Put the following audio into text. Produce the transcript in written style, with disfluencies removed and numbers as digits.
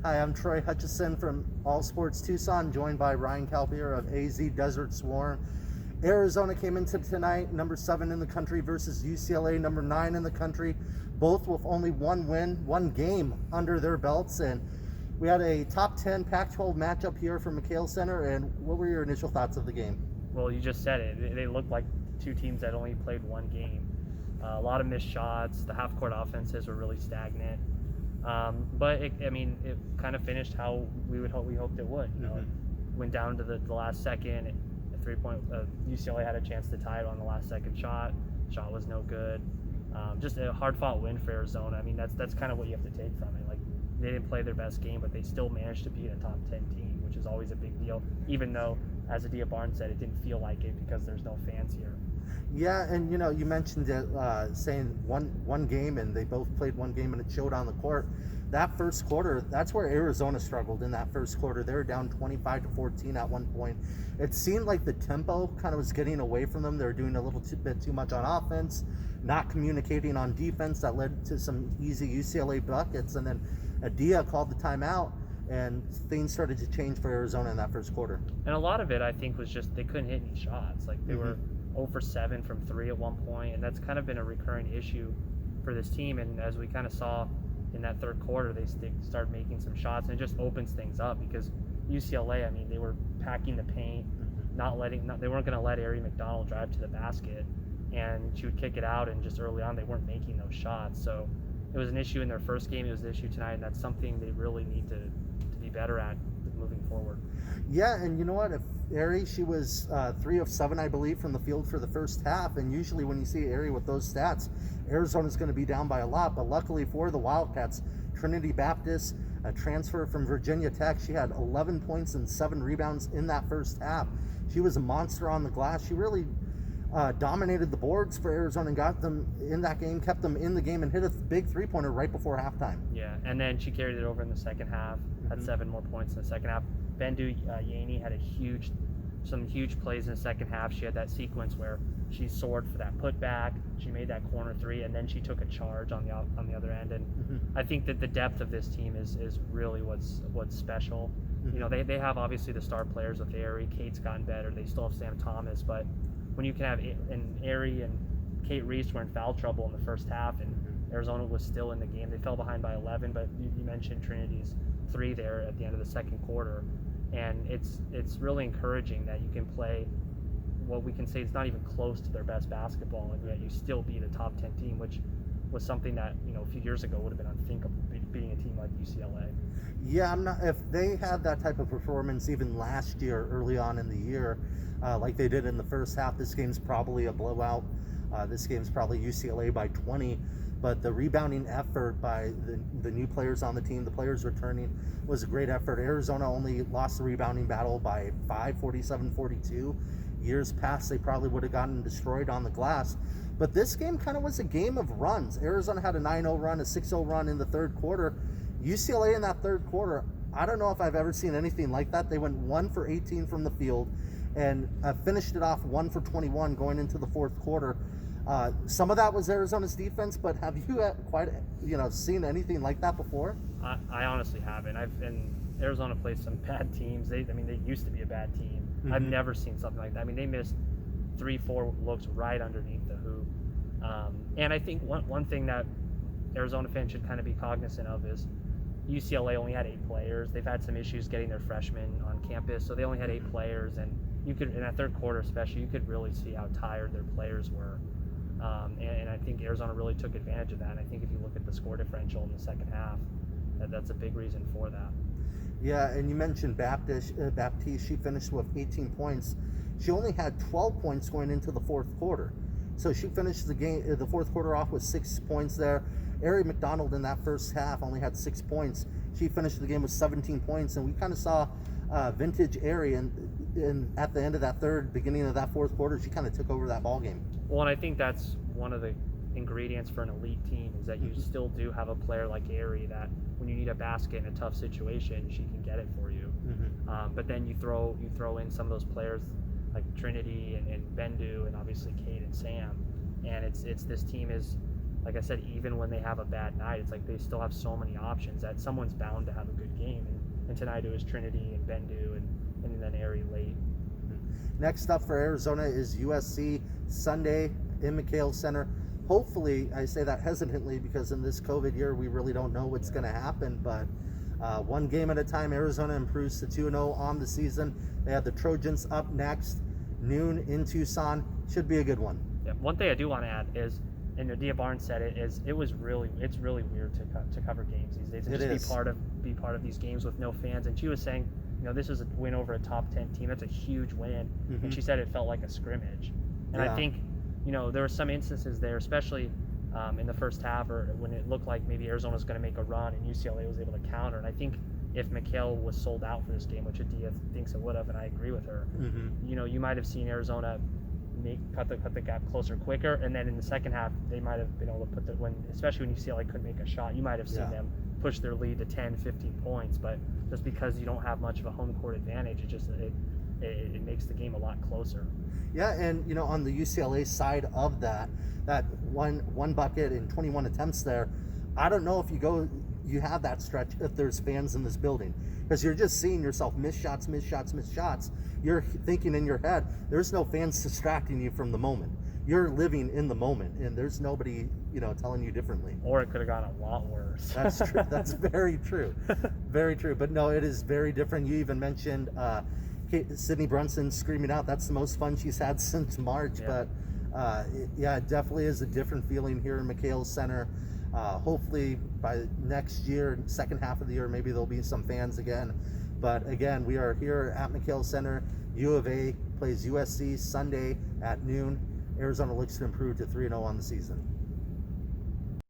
Hi, I'm Troy Hutchison from All Sports Tucson, joined by Ryan Kelapire of AZ Desert Swarm. Arizona came into tonight, number 7 in the country versus UCLA, number 9 in the country, both with only one win, one game under their belts. And we had a top 10 Pac-12 matchup here from McKale Center. And what were your initial thoughts of the game? Well, you just said it. They looked like two teams that only played one game. A lot of missed shots. The half-court offenses were really stagnant. But it kind of finished how we hoped it would. You know, it went down to the last second. A 3-point. UCLA had a chance to tie it on the last second shot. Shot was no good. Just a hard-fought win for Arizona. I mean, that's kind of what you have to take from it. Like, they didn't play their best game, but they still managed to beat a top 10 team, which is always a big deal. Even though, as Adia Barnes said, it didn't feel like it because there's no fans here. Yeah, and you mentioned it, saying one game, and they both played one game, and it showed on the court. That first quarter, that's where Arizona struggled in that first quarter. They were down 25-14 at one point. It seemed like the tempo kind of was getting away from them. They were doing a little bit too much on offense, not communicating on defense. That led to some easy UCLA buckets, and then Adia called the timeout, and things started to change for Arizona in that first quarter. And a lot of it, I think, was just they couldn't hit any shots. Like, they were 0 for 7 from 3 at one point, and that's kind of been a recurring issue for this team. And as we kind of saw in that third quarter, they started making some shots, and it just opens things up because UCLA, I mean, they were packing the paint, they weren't going to let Ari McDonald drive to the basket, and she would kick it out, and just early on they weren't making those shots. So it was an issue in their first game, it was an issue tonight, and that's something they really need to be better at moving forward. Yeah, and you know what? If Ari, she was 3 of 7, I believe, from the field for the first half. And usually when you see Ari with those stats, Arizona's going to be down by a lot. But luckily for the Wildcats, Trinity Baptist, a transfer from Virginia Tech, she had 11 points and 7 rebounds in that first half. She was a monster on the glass. She really dominated the boards for Arizona and got them in that game, kept them in the game, and hit a big three-pointer right before halftime. Yeah, and then she carried it over in the second half, had 7 more points in the second half. Bendu Yaney had some huge plays in the second half. She had that sequence where she soared for that putback, she made that corner 3, and then she took a charge on the other end. And I think that the depth of this team is really what's special. You know, they have obviously the star players with Ari. Kate's gotten better. They still have Sam Thomas, but when you can have Ari and Kate Reese were in foul trouble in the first half, and Arizona was still in the game. They fell behind by 11, but you mentioned Trinity's 3 there at the end of the second quarter. And it's really encouraging that you can play what we can say is not even close to their best basketball, and yet you still beat a top 10 team, which was something that, you know, a few years ago would have been unthinkable, beating a team like UCLA. Yeah, if they had that type of performance even last year, early on in the year, like they did in the first half, this game's probably a blowout. This game's probably UCLA by 20. But the rebounding effort by the new players on the team, the players returning, was a great effort. Arizona only lost the rebounding battle by 5, 47-42. Years past, they probably would have gotten destroyed on the glass. But this game kind of was a game of runs. Arizona had a 9-0 run, a 6-0 run in the third quarter. UCLA in that third quarter, I don't know if I've ever seen anything like that. They went 1 for 18 from the field and finished it off 1 for 21 going into the fourth quarter. Some of that was Arizona's defense, but have you seen anything like that before? I honestly haven't. Arizona plays some bad teams. They used to be a bad team. I've never seen something like that. I mean, they missed 3-4 looks right underneath the hoop. And I think one thing that Arizona fans should kind of be cognizant of is UCLA only had 8 players. They've had some issues getting their freshmen on campus, so they only had 8 players. And you could, in that third quarter especially, you could really see how tired their players were. And I think Arizona really took advantage of that. And I think if you look at the score differential in the second half, that's a big reason for that. Yeah, and you mentioned Baptiste. She finished with 18 points. She only had 12 points going into the fourth quarter. So she finished the fourth quarter off with 6 points there. Ari McDonald in that first half only had 6 points. She finished the game with 17 points, and we kind of saw vintage Ari, and at the end of that third, beginning of that fourth quarter, she kind of took over that ball game. Well, and I think that's one of the ingredients for an elite team is that you still do have a player like Ari that when you need a basket in a tough situation, she can get it for you. But then you throw in some of those players like Trinity and Bendu and obviously Kate and Sam, and it's this team is like I said, even when they have a bad night, it's like they still have so many options that someone's bound to have a good game. And tonight it was Trinity and Bendu and then Erie late. Next up for Arizona is USC Sunday in McHale Center. Hopefully, I say that hesitantly because in this COVID year, we really don't know what's going to happen, but one game at a time, Arizona improves to 2-0 on the season. They have the Trojans up next, noon in Tucson. Should be a good one. Yeah. One thing I do want to add is, and Nadia Barnes said it, is it's really weird to cover games these days and just be part of these games with no fans. And she was saying, you know, this is a win over a top 10 team. That's a huge win. Mm-hmm. And she said it felt like a scrimmage. And Yeah. I think, you know, there were some instances there, especially in the first half, or when it looked like maybe Arizona was going to make a run and UCLA was able to counter. And I think if McHale was sold out for this game, which Adia thinks it would have, and I agree with her, Mm-hmm. you know, you might have seen Arizona cut the gap closer quicker, and then in the second half they might have been able to put especially when UCLA couldn't make a shot, you might have seen them push their lead to 10, 15 points. But just because you don't have much of a home court advantage, it makes the game a lot closer. Yeah, and you know, on the UCLA side of that one bucket in 21 attempts there, I don't know if you have that stretch if there's fans in this building, because you're just seeing yourself miss shots. You're thinking in your head, there's no fans distracting you from the moment. You're living in the moment, and there's nobody, you know, telling you differently. Or it could have gone a lot worse. That's true. That's very true. Very true. But no, it is very different. You even mentioned Sydney Brunson screaming out. That's the most fun she's had since March. Yeah. But it definitely is a different feeling here in McHale Center. Hopefully by next year, second half of the year, maybe there'll be some fans again. But again, we are here at McHale Center. U of A plays USC Sunday at noon. Arizona looks to improve to 3-0 on the season.